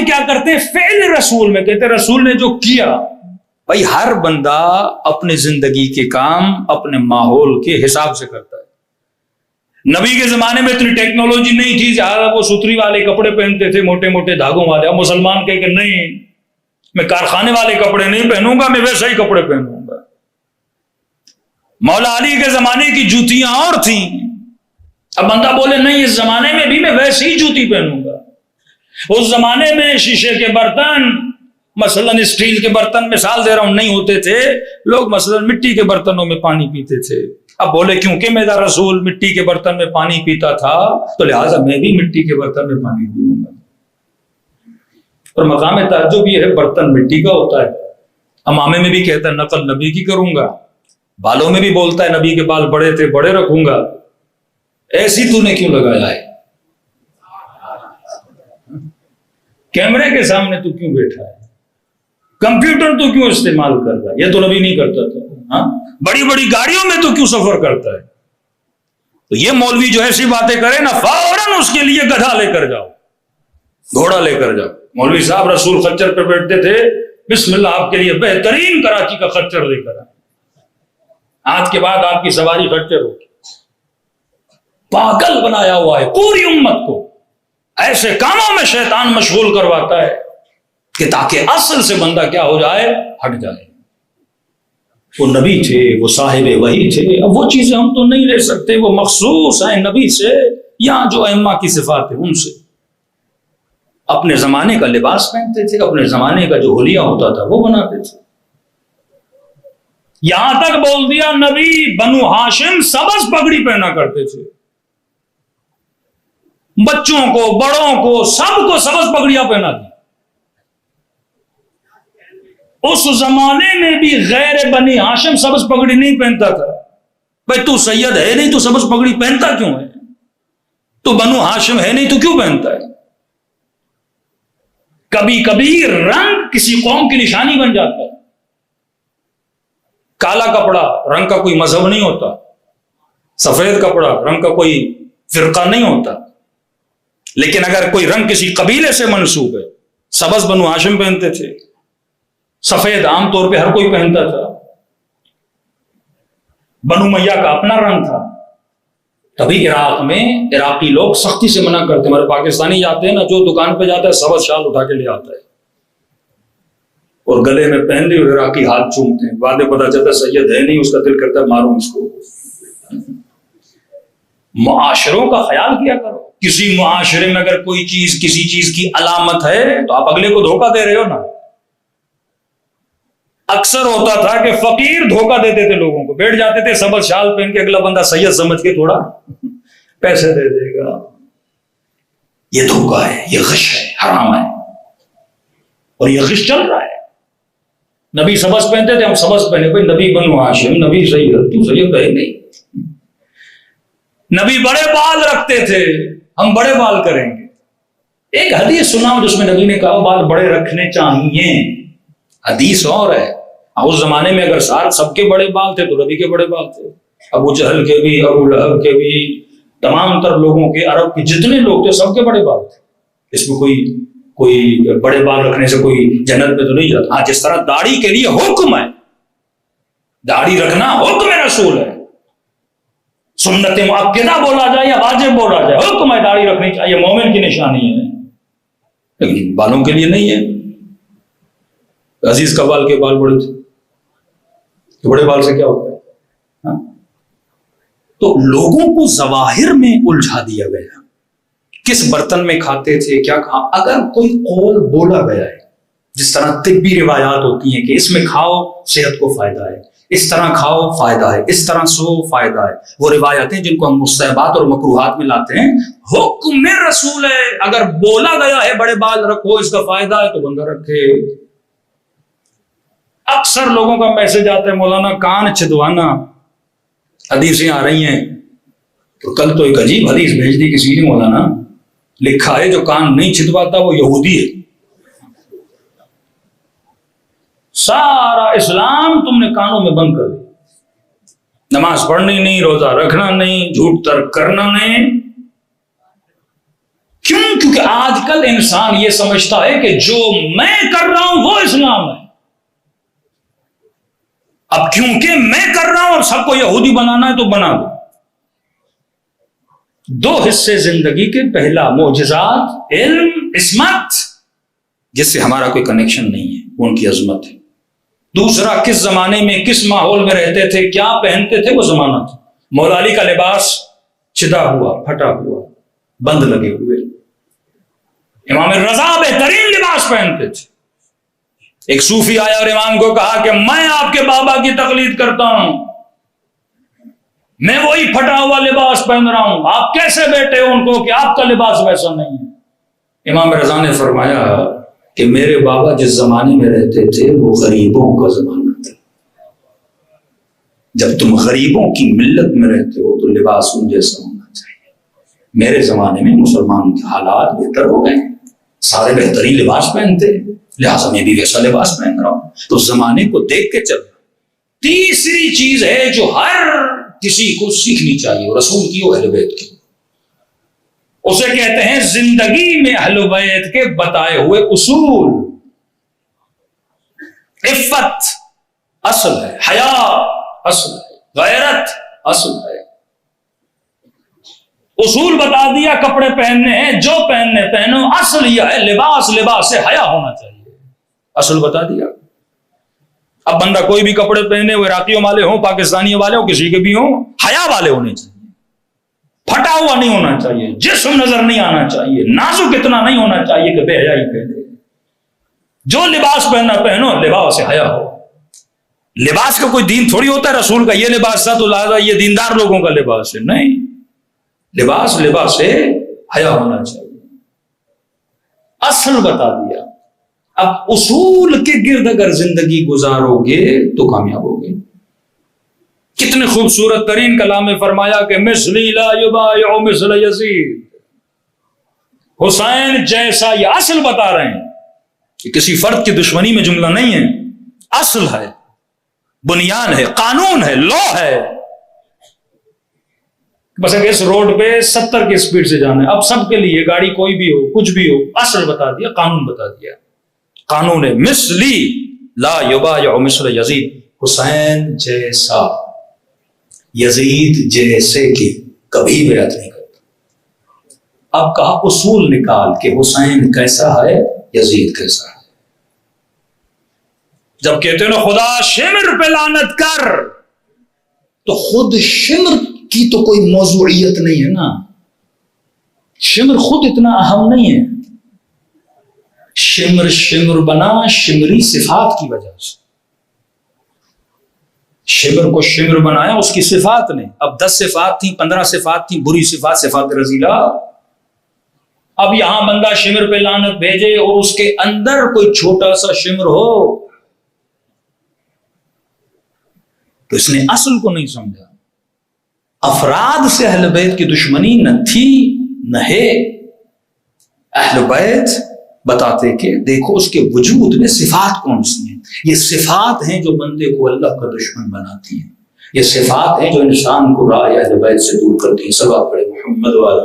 علماء کیا کرتے ہیں فعل رسول میں کہتے ہیں رسول نے جو کیا. بھائی ہر بندہ اپنی زندگی کے کام اپنے ماحول کے حساب سے کرتا ہے. نبی کے زمانے میں اتنی ٹیکنالوجی نہیں تھی, زیادہ وہ ستری والے کپڑے پہنتے تھے موٹے موٹے دھاگوں والے. اب مسلمان کہے کہ نہیں میں کارخانے والے کپڑے نہیں پہنوں گا, میں ویسے ہی کپڑے پہنوں گا. مولا علی کے زمانے کی جوتیاں اور تھیں, اب بندہ بولے نہیں اس زمانے میں بھی میں ویسے ہی جوتی پہنوں گا. اس زمانے میں شیشے کے برتن مثلا اسٹیل کے برتن مثال دے رہا ہوں نہیں ہوتے تھے, لوگ مثلا مٹی کے برتنوں میں پانی پیتے تھے. اب بولے کیونکہ میرا رسول مٹی کے برتن میں پانی پیتا تھا تو لہٰذا میں بھی مٹی کے برتن میں پانی پیوں گا. اور مقام تعجب یہ ہے برتن مٹی کا ہوتا ہے. امامے میں بھی کہتا ہے نقل نبی کی کروں گا, بالوں میں بھی بولتا ہے نبی کے بال بڑے تھے بڑے رکھوں گا. ایسی تو نے کیوں لگایا ہے؟ کیمرے کے سامنے تو کیوں بیٹھا ہے؟ کمپیوٹر تو کیوں استعمال کر رہا ہے؟ یہ تو نبی نہیں کرتا تھا. ہاں بڑی بڑی گاڑیوں میں تو کیوں سفر کرتا ہے؟ تو یہ مولوی جو ایسی باتیں کرے نا فوراً اس کے لیے گدھا لے کر جاؤ, گھوڑا لے کر جاؤ. مولوی صاحب رسول خچر پہ بیٹھتے تھے, بسم اللہ آپ کے لیے بہترین کراچی کا خچر لے کر آئے, آج کے بعد آپ کی سواری خچر ہوگی. پاگل بنایا ہوا ہے پوری امت کو, ایسے کاموں میں شیطان مشغول کرواتا ہے کہ تاکہ اصل سے بندہ کیا ہو جائے, ہٹ جائے. وہ نبی تھے, وہ صاحب وحی تھے, اب وہ چیزیں ہم تو نہیں لے سکتے, وہ مخصوص ہیں نبی سے یا جو ائمہ کی صفات ہیں ان سے. اپنے زمانے کا لباس پہنتے تھے, اپنے زمانے کا جو حلیہ ہوتا تھا وہ بناتے تھے. یہاں تک بول دیا نبی بنو ہاشم سبز پگڑی پہنا کرتے تھے, بچوں کو بڑوں کو سب کو سبز پگڑیاں پہنا دی. اس زمانے میں بھی غیر بنی ہاشم سبز پگڑی نہیں پہنتا تھا. بھائی تو سید ہے نہیں تو سبز پگڑی پہنتا کیوں ہے؟ تو بنو ہاشم ہے نہیں تو کیوں پہنتا ہے؟ کبھی کبھی رنگ کسی قوم کی نشانی بن جاتا ہے. کالا کپڑا رنگ کا کوئی مذہب نہیں ہوتا, سفید کپڑا رنگ کا کوئی فرقہ نہیں ہوتا. لیکن اگر کوئی رنگ کسی قبیلے سے منسوب ہے, سبز بنو ہاشم پہنتے تھے, سفید عام طور پہ ہر کوئی پہنتا تھا. بنو میاں کا اپنا رنگ تھا. تبھی عراق میں عراقی لوگ سختی سے منع کرتے ہیں. ہمارے پاکستانی جاتے ہیں نا, جو دکان پہ جاتا ہے سبز شال اٹھا کے لے آتا ہے اور گلے میں پہن لی اور عراقی ہاتھ چومتے ہیں. بعد میں پتا چلتا سید ہے نہیں, اس کا دل کرتا ہے ماروں اس کو. معاشروں کا خیال کیا کرو. کسی معاشرے میں اگر کوئی چیز کسی چیز کی علامت ہے تو آپ اگلے کو دھوکہ دے رہے ہو نا. اکثر ہوتا تھا کہ فقیر دھوکہ دیتے تھے لوگوں کو, بیٹھ جاتے تھے سبز شال پہن کے, اگلا بندہ سید سمجھ کے تھوڑا پیسے دے دے گا. یہ دھوکہ ہے, یہ غش ہے, حرام ہے, اور یہ غش چل رہا ہے. نبی سبز پہنتے تھے, ہم سبز پہنے. کوئی نبی بنو ہاشم, نبی سید, تو سید ہے نہیں. نبی بڑے بال رکھتے تھے, ہم بڑے بال کریں گے. ایک حدیث سنا جس میں نبی نے کہا بال بڑے رکھنے چاہیے. حدیث اور ہے. اس زمانے میں اگر سب کے بڑے بال تھے تو نبی کے بڑے بال تھے, ابو جہل کے بھی, ابو لہب کے بھی, تمام تر لوگوں کے, عرب کے جتنے لوگ تھے سب کے بڑے بال تھے. اس میں کوئی بڑے بال رکھنے سے کوئی جنت میں تو نہیں جاتا. ہاں جس طرح داڑھی کے لیے حکم ہے, داڑھی رکھنا حکم رسول ہے, سنت مؤکدہ بولا جائے یا واجب بولا جائے, حکم ہے داڑھی رکھنی چاہیے, مومن کی نشانی ہے. لیکن بالوں کے لیے نہیں ہے. عزیز کا بال کے بال بڑے تھے, تو بڑے بال سے کیا ہوتا ہے؟ ہاں؟ تو لوگوں کو ظواہر میں الجھا دیا گیا. کس برتن میں کھاتے تھے, کیا کھا, اگر کوئی قول بولا گیا ہے, جس طرح طبی روایات ہوتی ہیں کہ اس میں کھاؤ صحت کو فائدہ ہے, اس طرح کھاؤ فائدہ ہے, اس طرح سو فائدہ ہے, وہ روایتیں جن کو ہم مستحبات اور مکروہات میں لاتے ہیں, حکم رسول ہے. اگر بولا گیا ہے بڑے بال رکھو اس کا فائدہ ہے تو بندہ رکھے. اکثر لوگوں کا میسج آتا ہے مولانا کان چھدوانا, حدیثیں آ رہی ہیں. تو کل تو ایک عجیب حدیث بھیج دی کسی نے, مولانا لکھا ہے جو کان نہیں چھدواتا وہ یہودی ہے. سارا اسلام تم نے کانوں میں بند کر دیا. نماز پڑھنی نہیں, روزہ رکھنا نہیں, جھوٹ ترک کرنا نہیں. کیوں؟ کیونکہ آج کل انسان یہ سمجھتا ہے کہ جو میں کر رہا ہوں وہ اسلام ہے. اب کیونکہ میں کر رہا ہوں اور سب کو یہودی بنانا ہے تو بنا دو. دو حصے زندگی کے: پہلا معجزات، علم، عصمت، جس سے ہمارا کوئی کنیکشن نہیں ہے، وہ ان کی عظمت ہے. دوسرا، کس زمانے میں کس ماحول میں رہتے تھے، کیا پہنتے تھے، وہ زمانہ تھا. مولا علی کا لباس چدا ہوا، پھٹا ہوا، بند لگے ہوئے. امام رضا بہترین لباس پہنتے تھے. ایک صوفی آیا اور امام کو کہا کہ میں آپ کے بابا کی تقلید کرتا ہوں، میں وہی پھٹا ہوا لباس پہن رہا ہوں، آپ کیسے بیٹھے ہو ان کو کہ آپ کا لباس ویسا نہیں ہے؟ امام رضا نے فرمایا کہ میرے بابا جس زمانے میں رہتے تھے وہ غریبوں کا زمانہ تھا. جب تم غریبوں کی ملت میں رہتے ہو تو لباس ان جیسا ہونا چاہیے. میرے زمانے میں مسلمان کے حالات بہتر ہو گئے، سارے بہترین لباس پہنتے ہیں، لہٰذا میں بھی ویسا لباس پہن رہا ہوں. تو زمانے کو دیکھ کے چلنا. تیسری چیز ہے جو ہر کسی کو سیکھنی چاہیے، رسول کی اور اہل بیت کی. اسے کہتے ہیں زندگی میں اہل بیت کے بتائے ہوئے اصول. عفت اصل ہے، حیا اصل ہے، غیرت اصل ہے. اصول بتا دیا، کپڑے پہننے ہیں جو پہننے پہنو، اصل یہ ہے لباس سے حیا ہونا چاہیے. اصل بتا دیا. اب بندہ کوئی بھی کپڑے پہنے، وہ عراقیوں والے ہوں، پاکستانی والے ہوں، کسی کے بھی ہوں، حیا والے ہونے چاہیے. پھٹا ہوا نہیں ہونا چاہیے، جسم نظر نہیں آنا چاہیے، نازک اتنا نہیں ہونا چاہیے کہ بے حیائی پہنے. جو لباس پہننا پہنو، لباس سے حیا ہو. لباس کا کوئی دین تھوڑی ہوتا ہے، رسول کا یہ لباس تھا تو لہٰذا یہ دیندار لوگوں کا لباس ہے. نہیں، لباس سے حیا ہونا چاہیے. اصل بتا دیا. اب اصول کے گرد اگر زندگی گزارو گے تو کامیاب ہوگے. کتنے خوبصورت ترین کلام میں فرمایا کہ مثلی لا یبایع مثل یزید. حسین جیسا، یہ اصل بتا رہے ہیں کہ کسی فرد کی دشمنی میں جملہ نہیں ہے، اصل ہے، بنیان ہے، قانون ہے، لا ہے. بس اگر اس روڈ پہ 70 کی سپیڈ سے جانا ہے، اب سب کے لیے، گاڑی کوئی بھی ہو، کچھ بھی ہو، اصل بتا دیا، قانون بتا دیا. قانون ہے مثلی لا یبایع مثل یزید. حسین جیسا، یزید جیسے کہ کبھی بیعت نہیں کرتا. اب کہا اصول نکال کے حسین کیسا ہے، یزید کیسا ہے. جب کہتے ہیں نا خدا شمر پہ لعنت کر، تو خود شمر کی تو کوئی موضوعیت نہیں ہے نا. شمر خود اتنا اہم نہیں ہے. شمر بنا شمری صفات کی وجہ سے. شمر کو شمر بنایا اس کی صفات نے. اب 10 صفات تھیں، 15 صفات تھیں، بری صفات، صفات رذیلہ. اب یہاں بندہ شمر پہ لعنت بھیجے اور اس کے اندر کوئی چھوٹا سا شمر ہو تو اس نے اصل کو نہیں سمجھا. افراد سے اہل بیت کی دشمنی نہ تھی نہ ہے. اہل بیت بتاتے کہ دیکھو اس کے وجود میں صفات کون سی ہیں. یہ صفات ہیں جو بندے کو اللہ کا دشمن بناتی ہیں. یہ صفات ہیں جو انسان کو راہ اہل بیت سے دور کرتی ہیں. سب آپ پڑھیں محمد والا